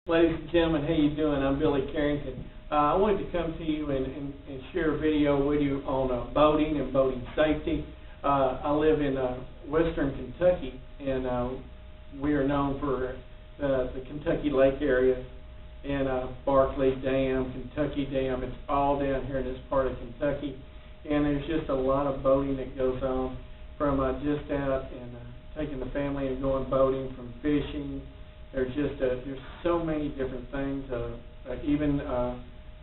Ladies and gentlemen, how you doing? I'm William Carrington. I wanted to come to you and share a video with you on boating and boating safety. I live in western Kentucky, and we are known for the Kentucky Lake area and Barkley Dam, Kentucky Dam. It's all down here in this part of Kentucky, and there's just a lot of boating that goes on from just out and taking the family and going boating, from fishing. There's so many different things. Even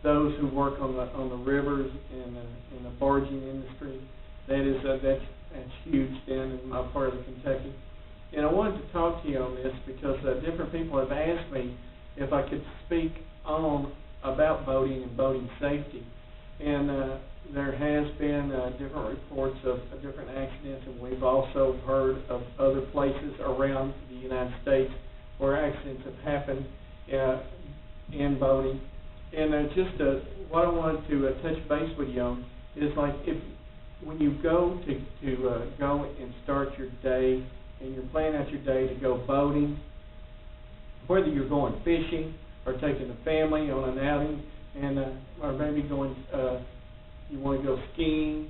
those who work on the rivers and in the barging industry. That's huge down in my part of Kentucky. And I wanted to talk to you on this because different people have asked me if I could speak on about boating and boating safety. And there has been different reports of different accidents, and we've also heard of other places around the United States where accidents have happened in boating. And what I wanted to touch base with you on is, like, when you go to go and start your day and you're planning out your day to go boating, whether you're going fishing or taking the family on an outing, and or maybe going you want to go skiing,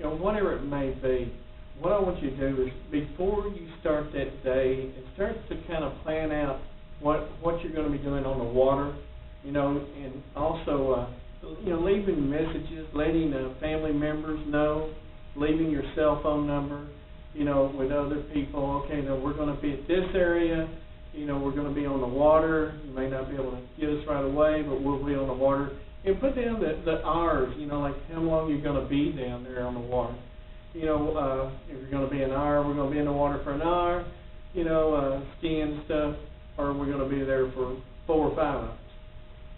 whatever it may be, what I want you to do is, before you start that day, and start to kind of plan out what you're going to be doing on the water, and also leaving messages, letting family members know, leaving your cell phone number, with other people. Okay, now we're going to be at this area, we're going to be on the water. You may not be able to get us right away, but we'll be on the water. And put down the hours, like how long you're going to be down there on the water. If you're going to be an hour, we're going to be in the water for an hour, skiing and stuff, or we're going to be there for 4 or 5 hours.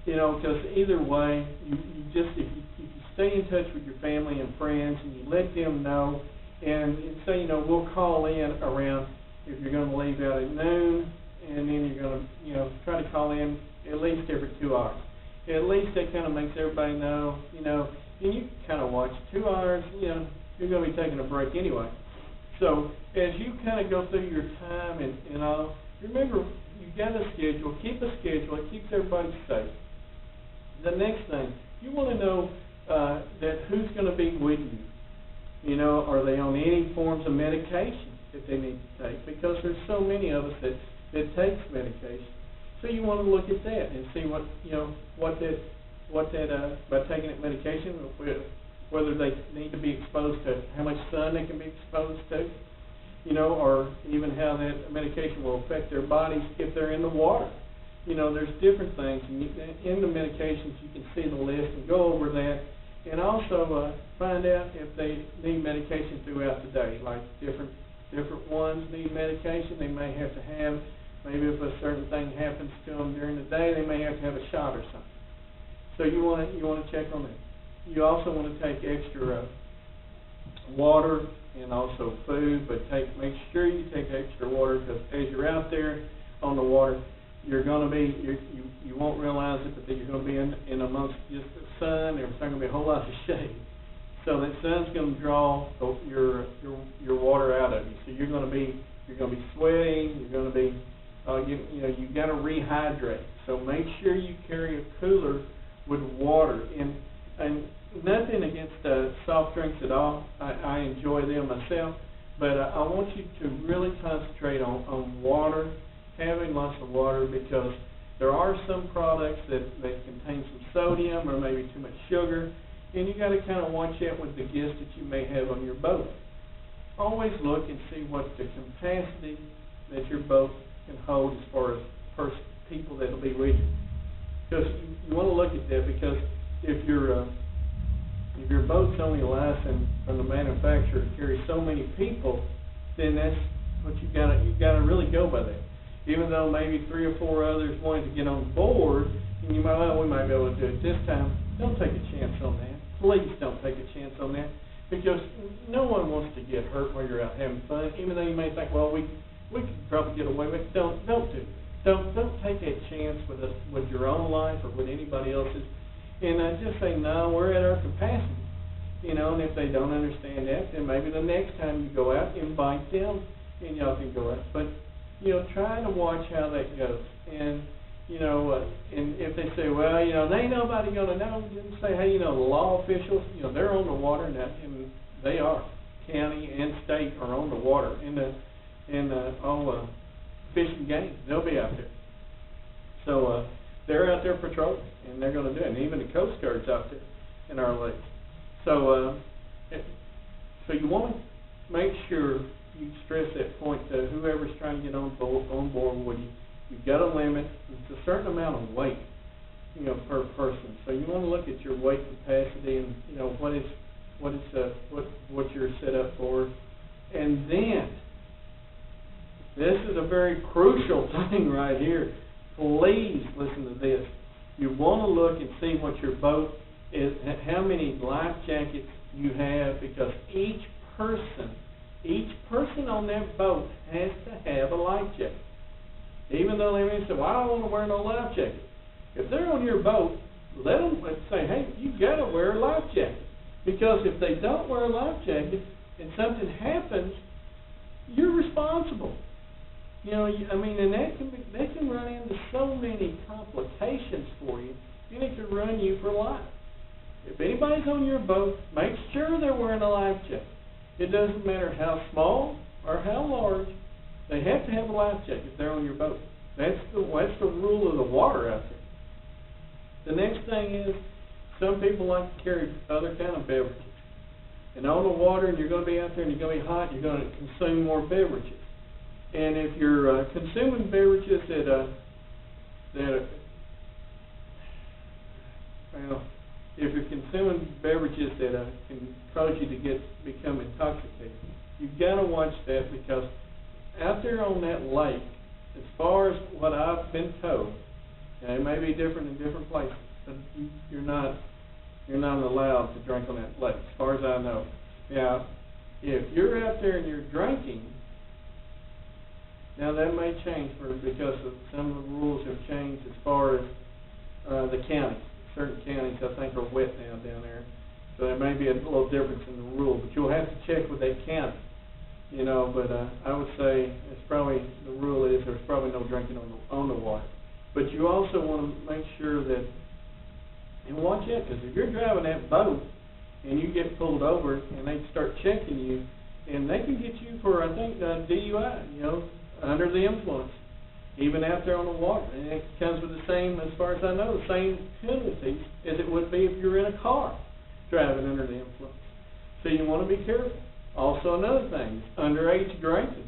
Because either way, if you stay in touch with your family and friends, and you let them know, and say, we'll call in around, if you're going to leave out at noon, and then you're going to, try to call in at least every 2 hours. At least that kind of makes everybody know, and you kind of watch 2 hours, you're going to be taking a break anyway. So as you kind of go through your time and all, remember, you got a schedule. Keep a schedule. It keeps everybody safe. The next thing, you want to know that who's going to be with you. Are they on any forms of medication that they need to take? Because there's so many of us that takes medication. So you want to look at that and see by taking that medication, whether they need to be exposed to, how much sun they can be exposed to, or even how that medication will affect their bodies if they're in the water. There's different things. And in the medications, you can see the list and go over that, and also find out if they need medication throughout the day. Like different ones need medication. They may have to have, maybe if a certain thing happens to them during the day, they may have to have a shot or something. So you want to check on that. You also want to take extra water and also food, but make sure you take extra water, because as you're out there on the water, you're going to be, you won't realize it, but then you're going to be in amongst just the sun. There's not going to be a whole lot of shade. So that sun's going to draw your water out of you. So you're going to be sweating. You're going to be you got to rehydrate. So make sure you carry a cooler with water, and nothing against soft drinks at all. I enjoy them myself, but I want you to really concentrate on water, having lots of water, because there are some products that contain some sodium or maybe too much sugar, and you got to kind of watch out with the gifts that you may have on your boat. Always look and see what the capacity that your boat can hold as far as people that will be with you. Because you want to look at that, because if your boat's only licensed from the manufacturer to carry so many people, then that's what you got to really go by that. Even though maybe 3 or 4 others wanted to get on board, and we might be able to do it this time, don't take a chance on that. Please don't take a chance on that, because no one wants to get hurt while you're out having fun. Even though you may think, well, we could probably get away with it. Don't do it. Don't take that chance with your own life or with anybody else's. And just say, no, we're at our capacity. And if they don't understand that, then maybe the next time you go out, invite them, and y'all can go out. But try to watch how that goes. And you know, and if they say, well, you know, there ain't nobody going to know, just say, hey, you know, the law officials, you know, they're on the water now, and they are. County and state are on the water, and all the fish and game, they'll be out there. So they're out there patrolling, and they're going to do it, and even the Coast Guard's out there in our lakes. So, so you want to make sure you stress that point to whoever's trying to get on board with you. You've got a limit. It's a certain amount of weight, you know, per person. So you want to look at your weight capacity and, you know, what you're set up for. And then, this is a very crucial thing right here. Please listen to this. You want to look and see what your boat is, how many life jackets you have, because each person on that boat has to have a life jacket. Even though they may say, well, I don't want to wear no life jacket. If they're on your boat, let them say, hey, you got to wear a life jacket. Because if they don't wear a life jacket and something happens, you're responsible. You know, I mean, and they can run into so many complications for you, and it could run you for life. If anybody's on your boat, make sure they're wearing a life jacket. It doesn't matter how small or how large, they have to have a life jacket if they're on your boat. That's the rule of the water out there. The next thing is, some people like to carry other kind of beverages. And on the water, and you're going to be out there and you're going to be hot, you're going to consume more beverages. And if you're consuming beverages if you're consuming beverages that can cause you to become intoxicated, you've got to watch that, because out there on that lake, as far as what I've been told, and it may be different in different places, but you're not allowed to drink on that lake, as far as I know. Now, if you're out there and you're drinking, now that may change because of some of the rules have changed as far as the counties. Certain counties, I think, are wet now down there, so there may be a little difference in the rule. But you'll have to check with that county, you know. But I would say it's probably the rule is there's probably no drinking on the water. But you also want to make sure that, and watch out, because if you're driving that boat and you get pulled over and they start checking you, and they can get you for, I think, DUI, you know, under the influence, even out there on the water. And it comes with the same, as far as I know, the same penalties as it would be if you're in a car driving under the influence. So you want to be careful. Also, another thing, underage drinking.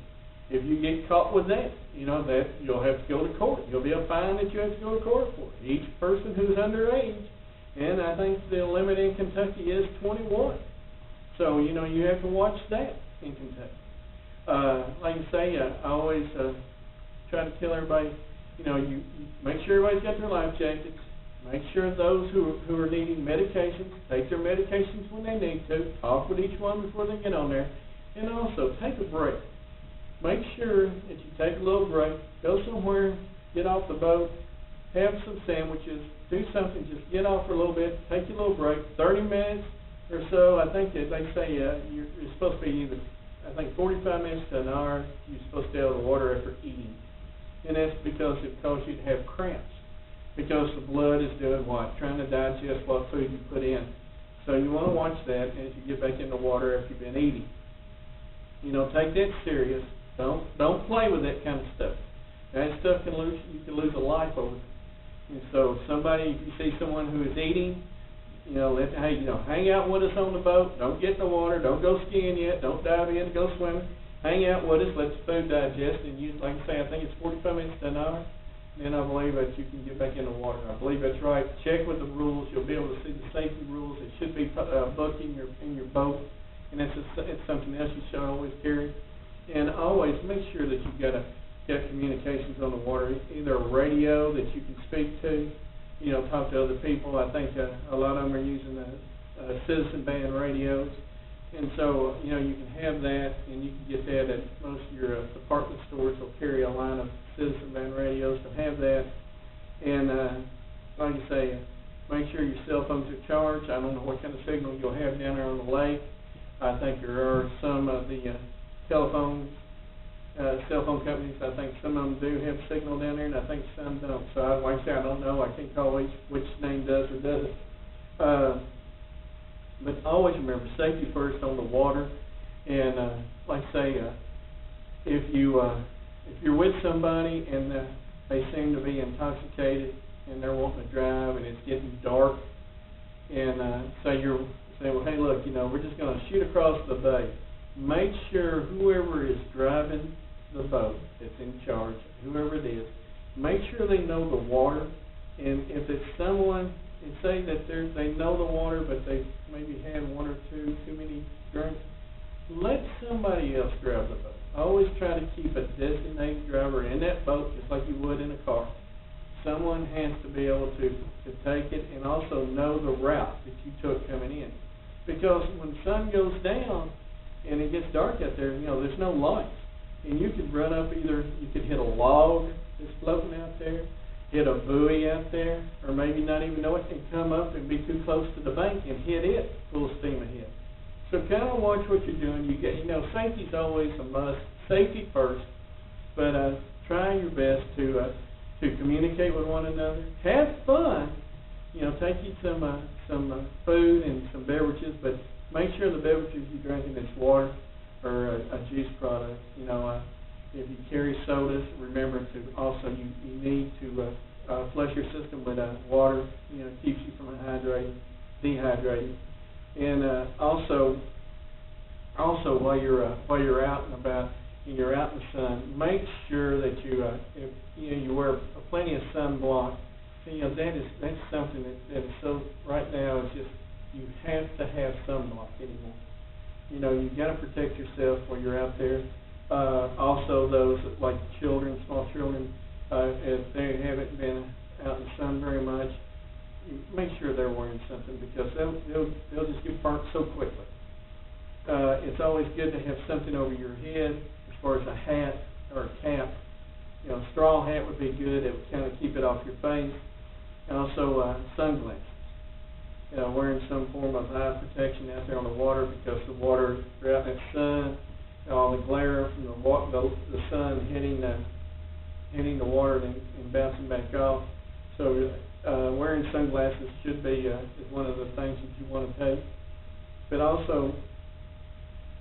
If you get caught with that, you know, that you'll have to go to court. You'll be a fine that you have to go to court for. Each person who's underage, and I think the limit in Kentucky is 21. So, you know, you have to watch that in Kentucky. Like I say, I always try to tell everybody, you know, you make sure everybody's got their life jackets. Make sure those who are needing medications take their medications when they need to. Talk with each one before they get on there. And also, take a break. Make sure that you take a little break. Go somewhere, get off the boat, have some sandwiches, do something, just get off for a little bit, take a little break, 30 minutes or so. I think that they say you're supposed to be either, I think, 45 minutes to an hour, you're supposed to stay out of the water after eating. And that's because it causes you to have cramps. Because the blood is doing what? Trying to digest what food you put in. So you want to watch that as you get back in the water after you've been eating. You know, take that serious. Don't play with that kind of stuff. That stuff you can lose a life over it. And so if you see someone who is eating, you know, hang out with us on the boat. Don't get in the water. Don't go skiing yet. Don't dive in. Go swimming. Hang out with us. Let the food digest. And you, like I say, I think it's 45 minutes to an hour. Then I believe that you can get back in the water. I believe that's right. Check with the rules. You'll be able to see the safety rules. It should be booked in your boat. And it's something else you should always carry. And always make sure that you've got communications on the water, either a radio that you can speak to, you know, talk to other people. I think a lot of them are using citizen band radios. And so, you know, you can have that, and you can get that at most of your department stores. Will carry a line of citizen band radios to have that. And like I say, make sure your cell phones are charged. I don't know what kind of signal you'll have down there on the lake. I think there are some of the telephones cell phone companies, I think some of them do have signal down there, and I think some don't. So, like I say, I don't know. I can't call which name does or doesn't. But always remember, safety first on the water. And like I say, if you're with somebody and they seem to be intoxicated and they're wanting to drive and it's getting dark, and say, well, hey, look, we're just going to shoot across the bay. Make sure whoever is driving the boat that's in charge, whoever it is, make sure they know the water. And if it's someone, and say that they know the water, but they maybe had one or two too many drinks, let somebody else drive the boat. Always try to keep a designated driver in that boat, just like you would in a car. Someone has to be able to take it and also know the route that you took coming in. Because when the sun goes down and it gets dark out there, there's no lights. And you could run up you could hit a log that's floating out there, hit a buoy out there, or maybe not even know it, and come up and be too close to the bank and hit it full steam ahead. So kind of watch what you're doing. Safety's always a must. Safety first, but try your best to communicate with one another. Have fun. Take you some food and some beverages, but make sure the beverages you drink in this water or a juice product. If you carry sodas, remember to also you need to flush your system with water. Keeps you from dehydrating. And also while you're out and about and you're out in the sun, make sure that you wear plenty of sunblock. That's something that is so right now is just you have to have sunblock anymore. You've got to protect yourself while you're out there. Also, those like children, small children, if they haven't been out in the sun very much, make sure they're wearing something because they'll just get burnt so quickly. It's always good to have something over your head as far as a hat or a cap. A straw hat would be good. It would kind of keep it off your face. And also sunglasses. Wearing some form of eye protection out there on the water because the water, throughout that sun, all the glare from the sun hitting the water and bouncing back off. So wearing sunglasses should be is one of the things that you want to take. But also,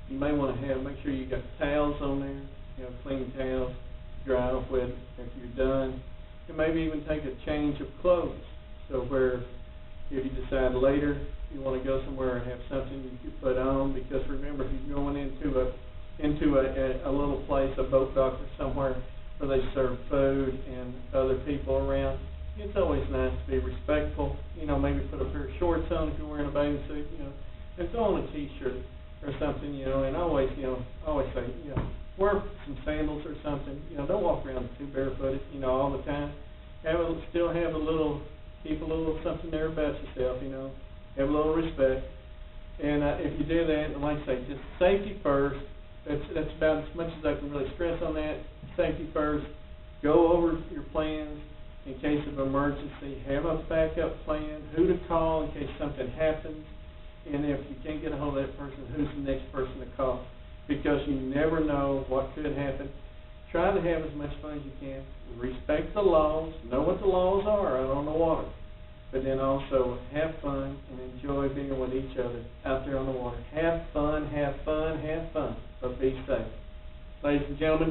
you may want to make sure you got towels on there, clean towels to dry off with after you're done. And maybe even take a change of clothes. So where if you decide later you want to go somewhere and have something you can put on, because remember, if you're going into a little place, a boat dock or somewhere where they serve food and other people around, it's always nice to be respectful. Maybe put a pair of shorts on if you're wearing a bathing suit, and throw on a t-shirt or something, and always say, wear some sandals or something. Don't walk around too barefooted, all the time. Keep a little something there about yourself, have a little respect. And if you do that, and like I say, just safety first. That's about as much as I can really stress on that. Safety first. Go over your plans in case of emergency. Have a backup plan. Who to call in case something happens. And if you can't get a hold of that person, who's the next person to call? Because you never know what could happen. Try to have as much fun as you can. Respect the laws. Know what the laws are out on the water. But then also have fun and enjoy being with each other out there on the water. Have fun, have fun, have fun. But be safe. Ladies and gentlemen,